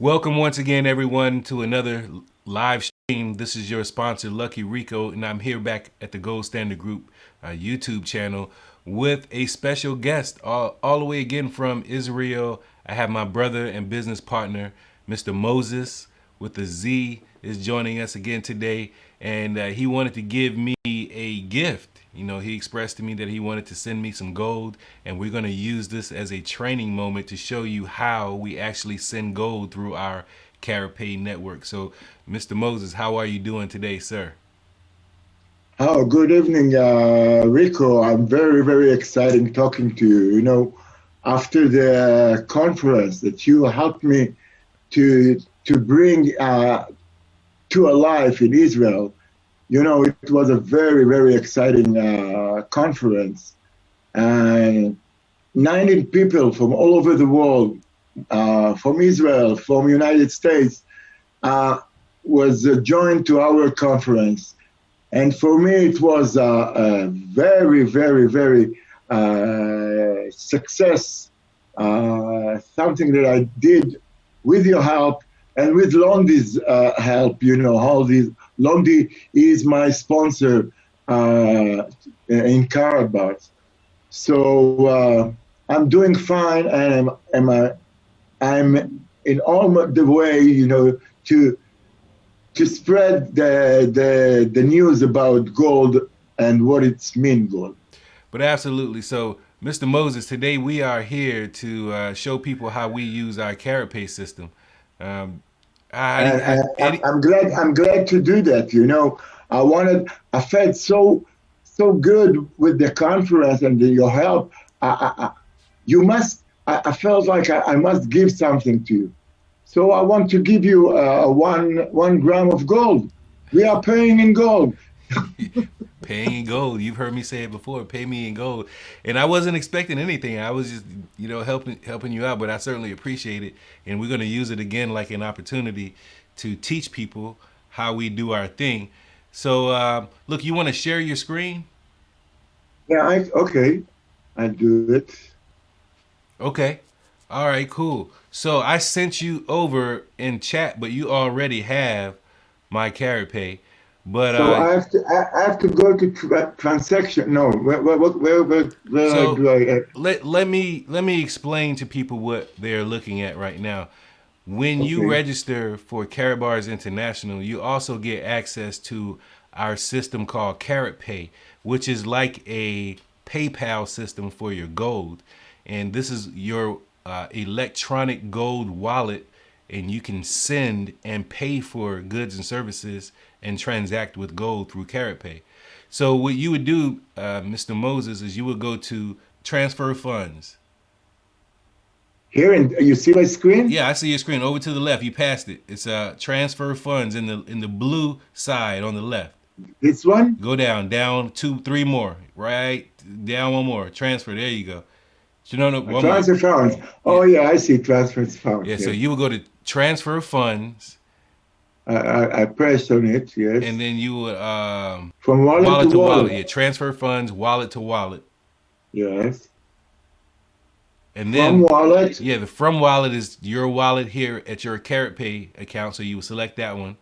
Welcome once again, everyone, to another live stream. This is your sponsor, Lucky Rico, and I'm here back at the Gold Standard Group YouTube channel with a special guest all the way again from Israel. I have my brother and business partner, Mr. Moses with a Z, is joining us again today, and he wanted to give me a gift. You know, he expressed to me that he wanted to send me some gold, and we're going to use this as a training moment to show you how we actually send gold through our Karatpay network. So, Mr. Moses, how are you doing today, sir? Oh, good evening, Rico. I'm very, very excited talking to you. You know, after the conference that you helped me to bring to a life in Israel, you know, it was a very, very exciting conference. And 90 people from all over the world, from Israel, from United States, was joined to our conference. And for me, it was a very, very, very success, something that I did with your help and with Londi's help. You know, how this Londi is my sponsor in Karatbars. So I'm doing fine, and I'm in all the way, you know, to spread the news about gold and what it's mean gold. But absolutely. So, Mr. Moses, today we are here to show people how we use our Karatpay system. I'm glad to do that. You know, I felt so good with the conference and your help. I felt like I must give something to you. So I want to give you 1 gram of gold. We are paying in gold. Paying in gold. You've heard me say it before. Pay me in gold. And I wasn't expecting anything. I was just, you know, helping you out. But I certainly appreciate it. And we're going to use it again like an opportunity to teach people how we do our thing. So, look, you want to share your screen? Yeah, okay. I do it. Okay. All right, cool. So I sent you over in chat, but you already have my Karatpay. But so I have to go to transaction. No, where so do I? let me explain to people what they're looking at right now. When you Okay. register for Karatbars International, you also get access to our system called Karatpay, which is like a PayPal system for your gold. And this is your electronic gold wallet, and you can send and pay for goods and services and transact with gold through Karatpay. So what you would do, Mr. Moses, is you would go to transfer funds. Here, and you see my screen? Yeah, I see your screen. Over to the left, you passed it. It's transfer funds in the blue side on the left. This one? Go down 2, 3 more. Right down 1 more. Transfer. There you go. So no, one more. Transfer funds. Oh yeah, I see transfer funds. Yeah, so Yes. you would go to transfer funds, I pressed on it. Yes. and then you would From wallet to wallet. wallet. Yeah, transfer funds, wallet to wallet, Yes. and From then wallet. yeah, the from wallet is your wallet here at your Karatpay account. So you would select that one.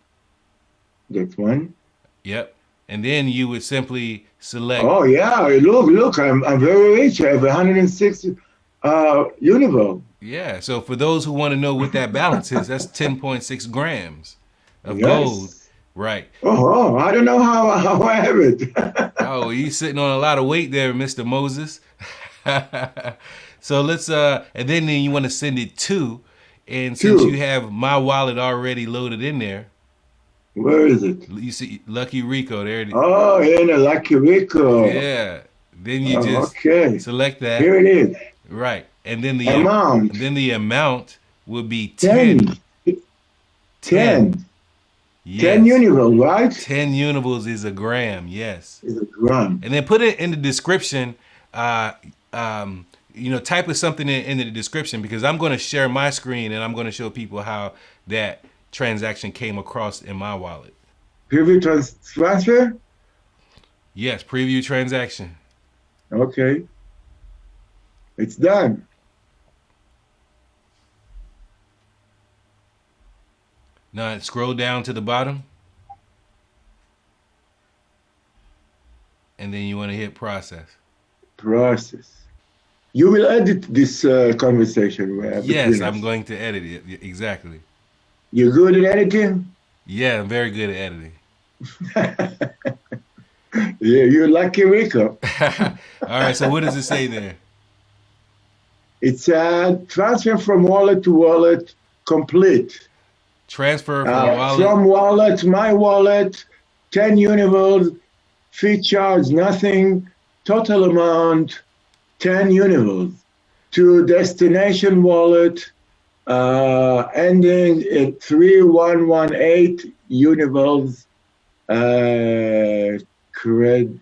That one. Yep, and then you would simply select. Oh yeah, look, I'm very rich. I have 160 unival. Yeah, so for those who want to know what that balance is, that's 10.6 grams of gold. Yes. Right. Oh, I don't know how I have it. Oh, you sitting on a lot of weight there, Mr. Moses. So let's and then you want to send it to, and since you Two. have my wallet already loaded in there, Where is it? you see Lucky Rico there. Oh, in a Lucky Rico. Yeah. Then you Oh, just okay. select that. Here it is. Right. And then Amount. the amount would be 10. 10. 10. Yes. 10 unival, right? 10 unival's is a gram, yes. Is a gram. And then put it in the description. You know, type of something in the description, because I'm going to share my screen and I'm going to show people how that transaction came across in my wallet. Preview transfer? Yes, preview transaction. Okay. It's done. Now scroll down to the bottom, and then you want to hit process. Process. You will edit this conversation Yes, between I'm us. going to edit it. Exactly. You're good at editing? Yeah, I'm very good at editing. Yeah, you're lucky, Rico. All right, so what does it say there? It's a transfer from wallet to wallet complete. Transfer from wallet. From wallet, my wallet, 10 univolts, fee charge, nothing, total amount, 10 univolts to destination wallet, ending at 3118 univolts, Card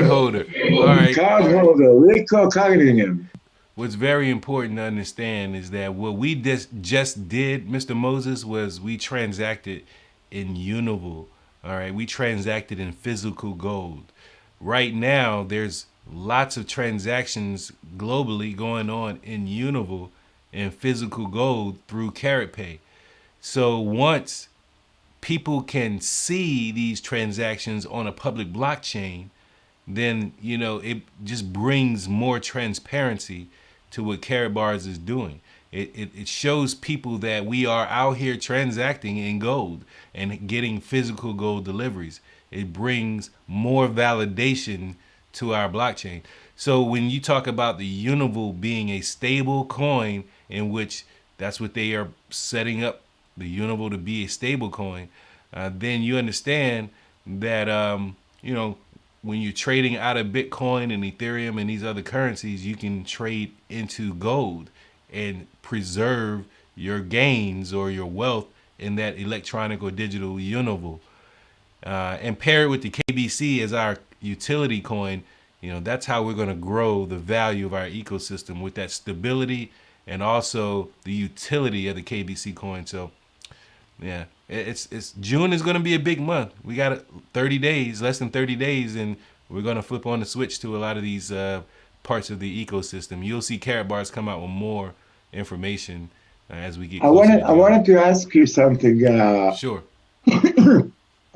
holder. All right. card holder, Rico Cunningham. What's very important to understand is that what we just did, Mr. Moses, was we transacted in Unival. All right, we transacted in physical gold. Right now, there's lots of transactions globally going on in Unival and physical gold through Karatpay. So once people can see these transactions on a public blockchain, then it just brings more transparency to what Karatbars is doing. It shows people that we are out here transacting in gold and getting physical gold deliveries. It brings more validation to our blockchain. So when you talk about the Unival being a stable coin, in which that's what they are setting up the Unival to be a stable coin, then you understand that when you're trading out of Bitcoin and Ethereum and these other currencies, you can trade into gold and preserve your gains or your wealth in that electronic or digital Unival. And pair it with the KBC as our utility coin, that's how we're going to grow the value of our ecosystem with that stability and also the utility of the KBC coin. So yeah, it's June is going to be a big month. We got 30 days, less than 30 days, and we're going to flip on the switch to a lot of these parts of the ecosystem. You'll see Karatbars come out with more information as we get closer to I June. wanted to ask you something, Sure.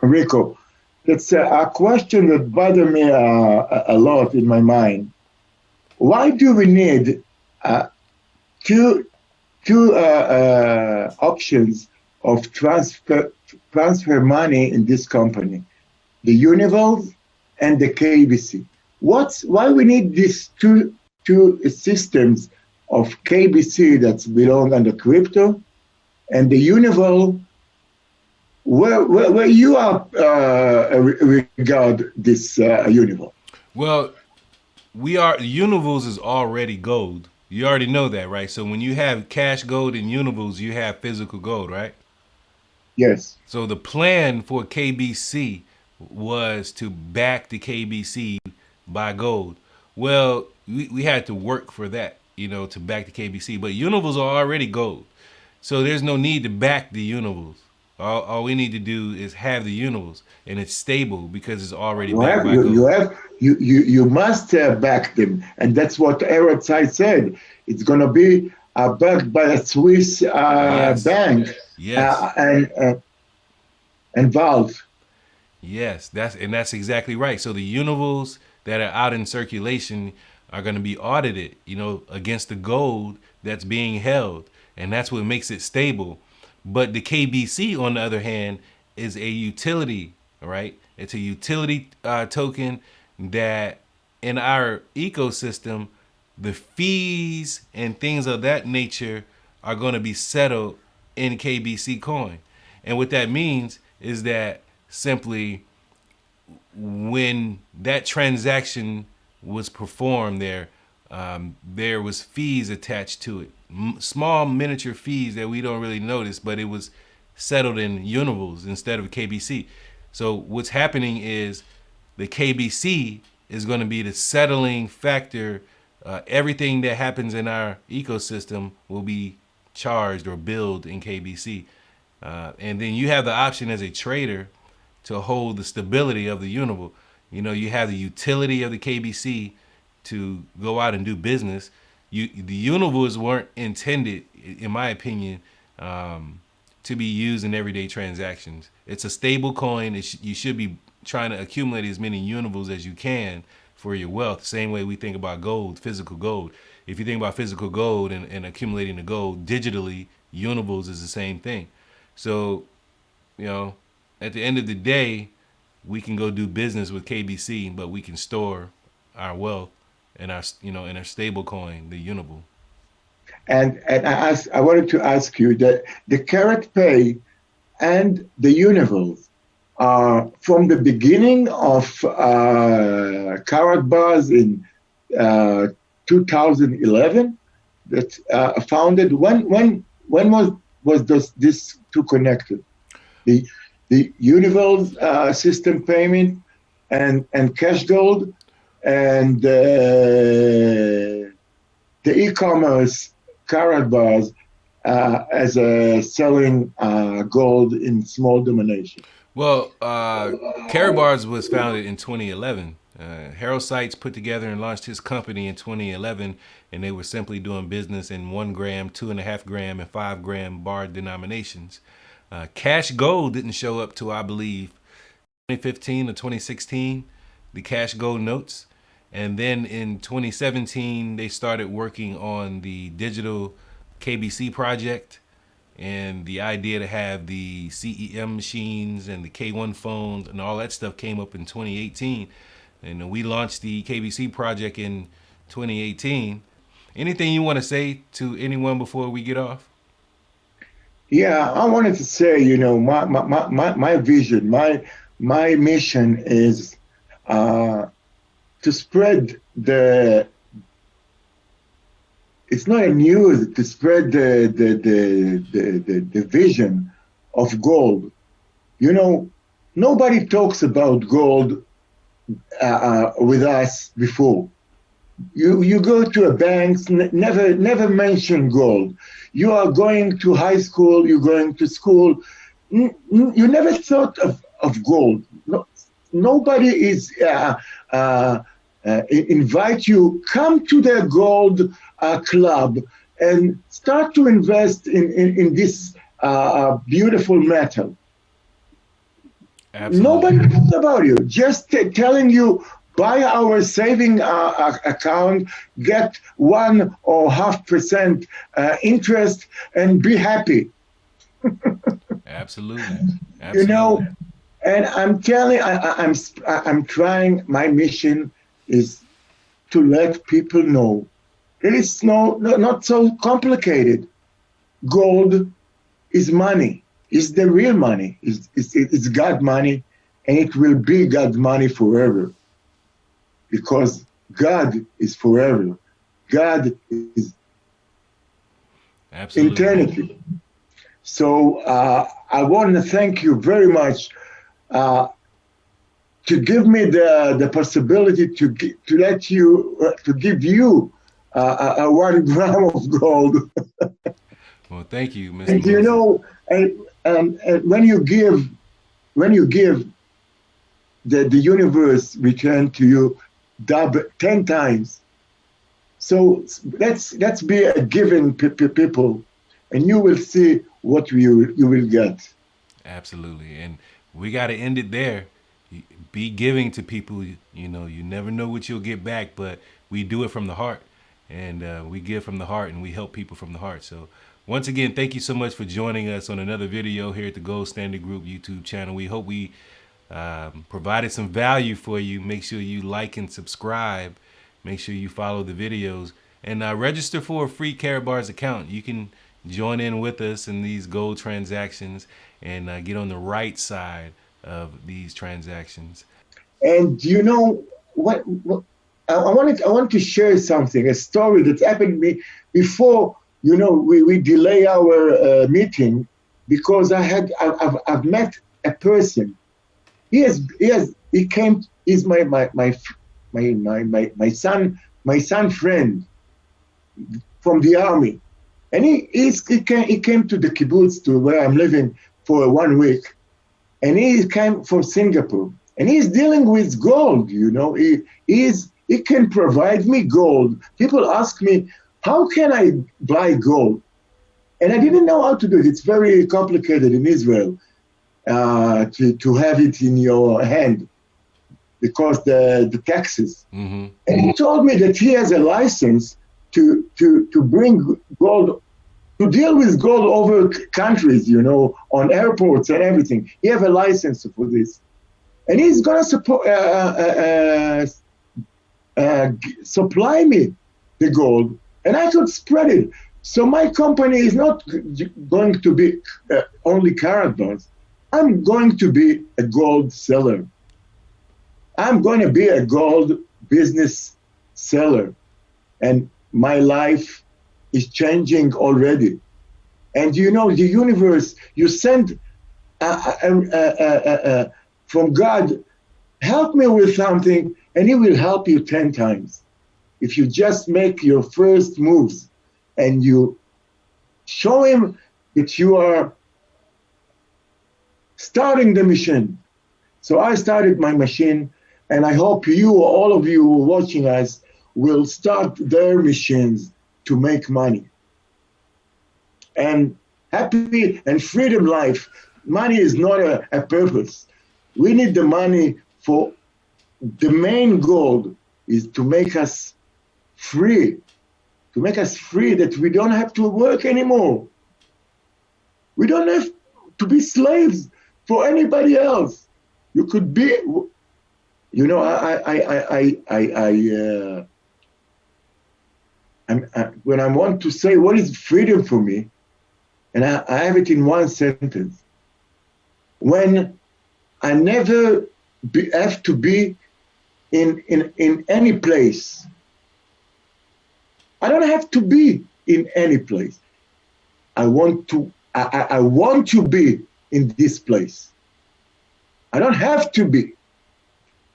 Rico. It's a question that bothers me a lot in my mind. Why do we need two options of transfer money in this company, the Unival and the KBC? Why we need these two systems of KBC that belong under crypto and the Unival where you are regard this Unival? Well, Univals is already gold. You already know that, right? So when you have CashGold and Univals, you have physical gold, right? Yes. So the plan for KBC was to back the KBC by gold. Well, we had to work for that, to back the KBC. But Univals are already gold. So there's no need to back the Univals. All we need to do is have the Univals, and it's stable because it's already backed by gold. You must back them, and that's what Karatbars said. It's going to be backed by a Swiss Yes. bank Yes. And Valve. Yes, that's exactly right. So the Univals that are out in circulation are going to be audited, against the gold that's being held, and that's what makes it stable. But the KBC, on the other hand, is a utility, right? It's a utility token that in our ecosystem, the fees and things of that nature are going to be settled in KBC coin. And what that means is that simply when that transaction was performed there was fees attached to it. Small miniature fees that we don't really notice, but it was settled in Univals instead of KBC. So what's happening is the KBC is going to be the settling factor. Everything that happens in our ecosystem will be charged or billed in KBC. And then you have the option as a trader to hold the stability of the Unival. You have the utility of the KBC to go out and do business. the universe weren't intended, in my opinion, to be used in everyday transactions. It's a stable coin. You should be trying to accumulate as many univals as you can for your wealth. Same way we think about gold, physical gold. If you think about physical gold and accumulating the gold digitally, univals is the same thing. So, at the end of the day, we can go do business with KBC, but we can store our wealth in our stable coin, the unival. And I wanted to ask you that the Karatpay and the univals are from the beginning of Karatbars in 2011 that founded. When was this two connected? The univals system payment and CashGold and the e-commerce Karatbars as a selling gold in small denomination. Well, Karatbars was founded in 2011. Harold Seitz put together and launched his company in 2011, and they were simply doing business in 1 gram, 2.5 gram, and 5 gram bar denominations. CashGold didn't show up till, I believe, 2015 or 2016, the CashGold notes. And then in 2017, they started working on the digital KBC project, and the idea to have the CEM machines and the K1 phones and all that stuff came up in 2018. And we launched the KBC project in 2018. Anything you want to say to anyone before we get off? Yeah, I wanted to say, my vision, my mission is to spread it's not a news, to spread the vision of gold. Nobody talks about gold with us before. You go to a bank, never mention gold. You are going to high school, you're going to school, you never thought of gold. Nobody is invite you, come to the gold club and start to invest in this beautiful metal. Absolutely. Nobody talks about you. Just telling you, buy our saving account, get 1.5% interest, and be happy. Absolutely. And I'm telling, I'm trying. My mission is to let people know that it's not so complicated. Gold is money. It's the real money. It's God money, and it will be God money forever. Because God is forever. God is Absolutely. eternity. So I want to thank you very much to give me the possibility to give you 1 gram of gold. Well, thank you, Mr. And Moses. and when you give, the universe return to you 10 times. So let's be a giving people, and you will see what you will get. Absolutely. And we got to end it there. Be giving to people. You never know what you'll get back, but we do it from the heart, and we give from the heart, and we help people from the heart. So once again, thank you so much for joining us on another video here at the Gold Standard Group YouTube channel. We hope we provided some value for you. Make sure you like and subscribe. Make sure you follow the videos, and register for a free Karatbars account. You can join in with us in these gold transactions and get on the right side of these transactions. And what I want to share something, a story that happened to me before. We delay our meeting because I've met a person. He's my son friend from the army, and he came to the kibbutz, to where I'm living, for 1 week, and he came from Singapore, and he's dealing with gold. He can provide me gold. People ask me how can I buy gold? And I didn't know how to do it. It's very complicated in Israel to have it in your hand because the taxes. Mm-hmm. And he told me that he has a license to bring gold, to deal with gold over countries, you know, on airports and everything. He have a license for this. And he's going to supply me the gold, and I could spread it. So my company is not going to be only Karatbars. I'm going to be a gold seller. I'm going to be a gold business seller. And my life is changing already. And you know, the universe, you send from God, help me with something, and he will help you 10 times. If you just make your first moves and you show him that you are starting the machine. So I started my machine, and I hope you, all of you watching us, will start their machines to make money. And happy and freedom life, money is not a purpose. We need the money for the main goal is to make us free, that we don't have to work anymore. We don't have to be slaves for anybody else. You could be, you know, when I want to say what is freedom for me, and I have it in one sentence. When I never have to be in any place. I don't have to be in any place. I want to be in this place. I don't have to be.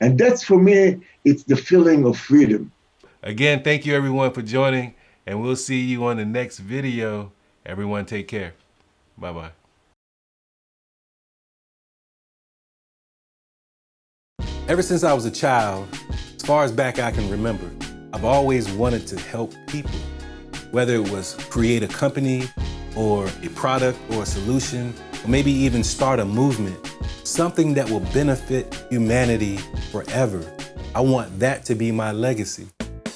And that's, for me, it's the feeling of freedom. Again, thank you everyone for joining, and we'll see you on the next video. Everyone take care. Bye-bye. Ever since I was a child, as far as back I can remember, I've always wanted to help people, whether it was create a company or a product or a solution, or maybe even start a movement, something that will benefit humanity forever. I want that to be my legacy.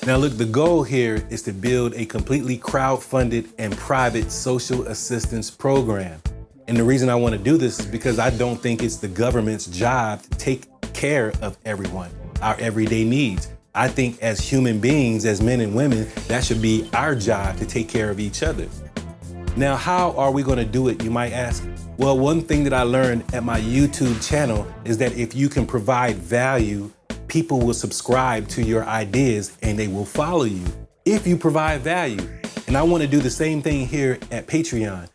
Now look, the goal here is to build a completely crowd-funded and private social assistance program. And the reason I want to do this is because I don't think it's the government's job to take care of everyone, our everyday needs. I think as human beings, as men and women, that should be our job to take care of each other. Now, how are we going to do it, you might ask? Well, one thing that I learned at my YouTube channel is that if you can provide value, people will subscribe to your ideas and they will follow you if you provide value. And I want to do the same thing here at Patreon.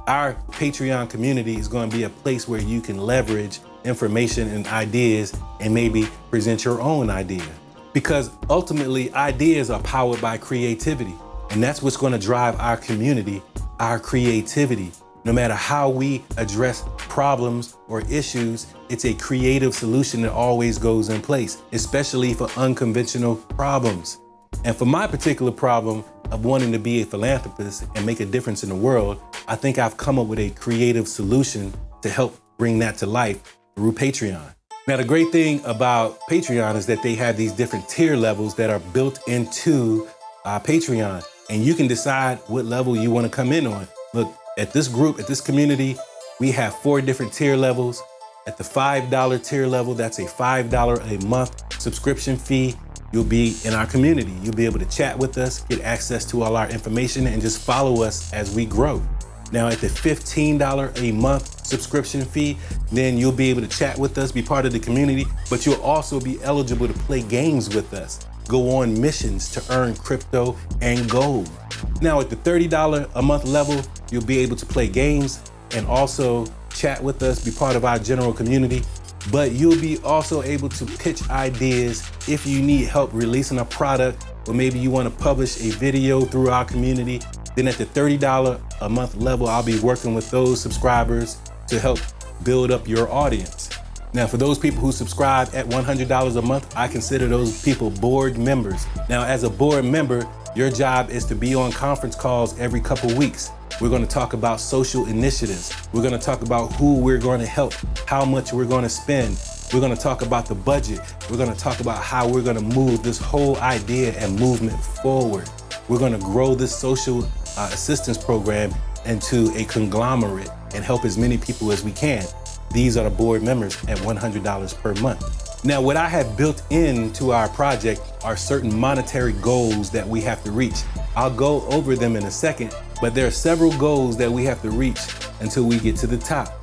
Our Patreon community is going to be a place where you can leverage information and ideas and maybe present your own idea. Because ultimately, ideas are powered by creativity. And that's what's going to drive our community, our creativity. No matter how we address problems or issues, it's a creative solution that always goes in place, especially for unconventional problems. And for my particular problem of wanting to be a philanthropist and make a difference in the world, I think I've come up with a creative solution to help bring that to life through Patreon. Now, the great thing about Patreon is that they have these different tier levels that are built into Patreon, and you can decide what level you want to come in on. Look, at this group, at this community, we have 4 different tier levels. At the $5 tier level, that's a $5 a month subscription fee. You'll be in our community. You'll be able to chat with us, get access to all our information, and just follow us as we grow. Now, at the $15 a month subscription fee, then you'll be able to chat with us, be part of the community, but you'll also be eligible to play games with us, go on missions to earn crypto and gold. Now, at the $30 a month level, you'll be able to play games and also chat with us, be part of our general community, but you'll be also able to pitch ideas if you need help releasing a product, or maybe you want to publish a video through our community. Then at the $30 a month level, I'll be working with those subscribers to help build up your audience. Now, for those people who subscribe at $100 a month, I consider those people board members. Now, as a board member, Your job is to be on conference calls every couple weeks. We're going to talk about social initiatives. We're going to talk about who we're going to help, how much we're going to spend. We're going to talk about the budget. We're going to talk about how we're going to move this whole idea and movement forward. We're going to grow this social assistance program into a conglomerate and help as many people as we can. These are the board members at $100 per month. Now, what I have built into our project are certain monetary goals that we have to reach. I'll go over them in a second, but there are several goals that we have to reach until we get to the top.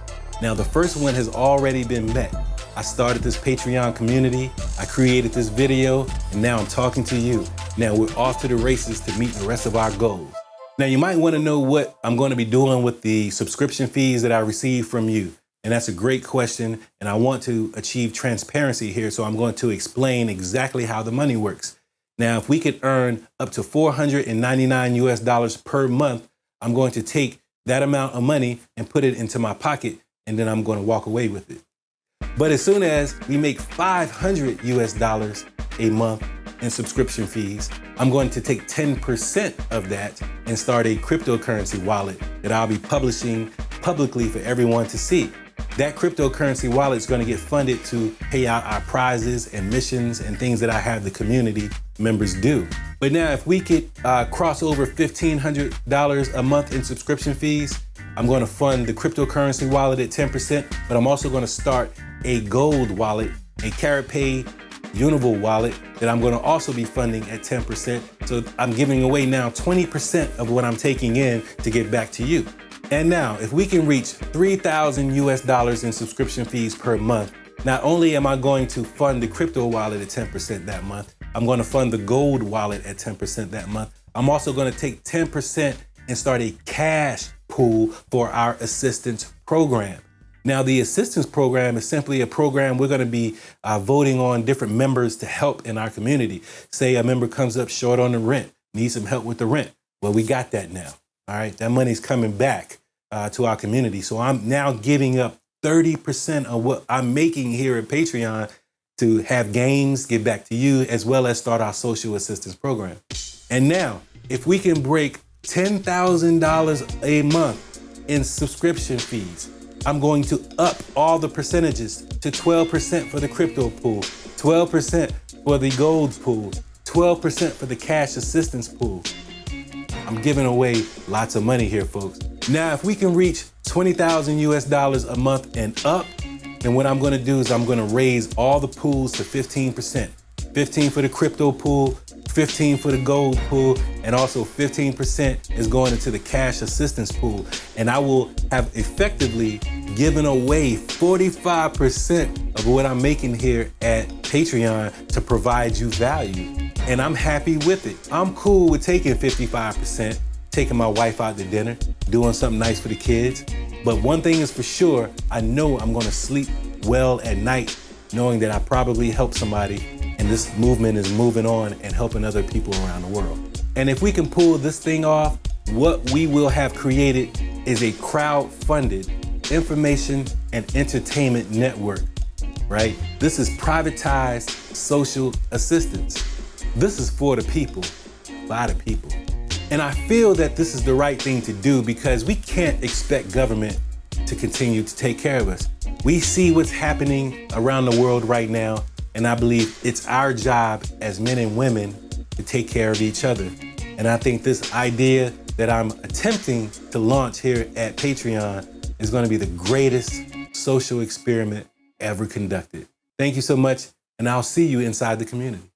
Now, the first one has already been met. I started this Patreon community, I created this video, and now I'm talking to you. Now we're off to the races to meet the rest of our goals. Now, you might want to know what I'm going to be doing with the subscription fees that I receive from you. And that's a great question, and I want to achieve transparency here, so I'm going to explain exactly how the money works. Now, if we could earn up to $499 per month, I'm going to take that amount of money and put it into my pocket, and then I'm going to walk away with it. But as soon as we make $500 a month in subscription fees, I'm going to take 10% of that and start a cryptocurrency wallet that I'll be publishing publicly for everyone to see. That cryptocurrency wallet is going to get funded to pay out our prizes and missions and things that I have the community members do. But now, if we could cross over $1,500 a month in subscription fees, I'm going to fund the cryptocurrency wallet at 10%, but I'm also going to start a gold wallet, a Karatpay Unival wallet that I'm going to also be funding at 10%. So I'm giving away now 20% of what I'm taking in to get back to you. And now, if we can reach $3,000 in subscription fees per month, not only am I going to fund the crypto wallet at 10% that month, I'm going to fund the gold wallet at 10% that month. I'm also going to take 10% and start a cash pool for our assistance program. Now, the assistance program is simply a program we're going to be voting on different members to help in our community. Say a member comes up short on the rent, needs some help with the rent. Well, we got that now. All right, that money's coming back to our community. So I'm now giving up 30% of what I'm making here at Patreon to have gains, give back to you, as well as start our social assistance program. And now, if we can break $10,000 a month in subscription fees, I'm going to up all the percentages to 12% for the crypto pool, 12% for the gold pool, 12% for the cash assistance pool. I'm giving away lots of money here, folks. Now, if we can reach $20,000 a month and up, then what I'm gonna do is I'm gonna raise all the pools to 15%. 15 for the crypto pool, 15 for the gold pool, and also 15% is going into the cash assistance pool. And I will have effectively given away 45% of what I'm making here at Patreon to provide you value. And I'm happy with it. I'm cool with taking 55%, taking my wife out to dinner, doing something nice for the kids. But one thing is for sure, I know I'm gonna sleep well at night, knowing that I probably helped somebody and this movement is moving on and helping other people around the world. And if we can pull this thing off, what we will have created is a crowd-funded information and entertainment network, right? This is privatized social assistance. This is for the people, by the people. And I feel that this is the right thing to do because we can't expect government to continue to take care of us. We see what's happening around the world right now, and I believe it's our job as men and women to take care of each other. And I think this idea that I'm attempting to launch here at Patreon is going to be the greatest social experiment ever conducted. Thank you so much, and I'll see you inside the community.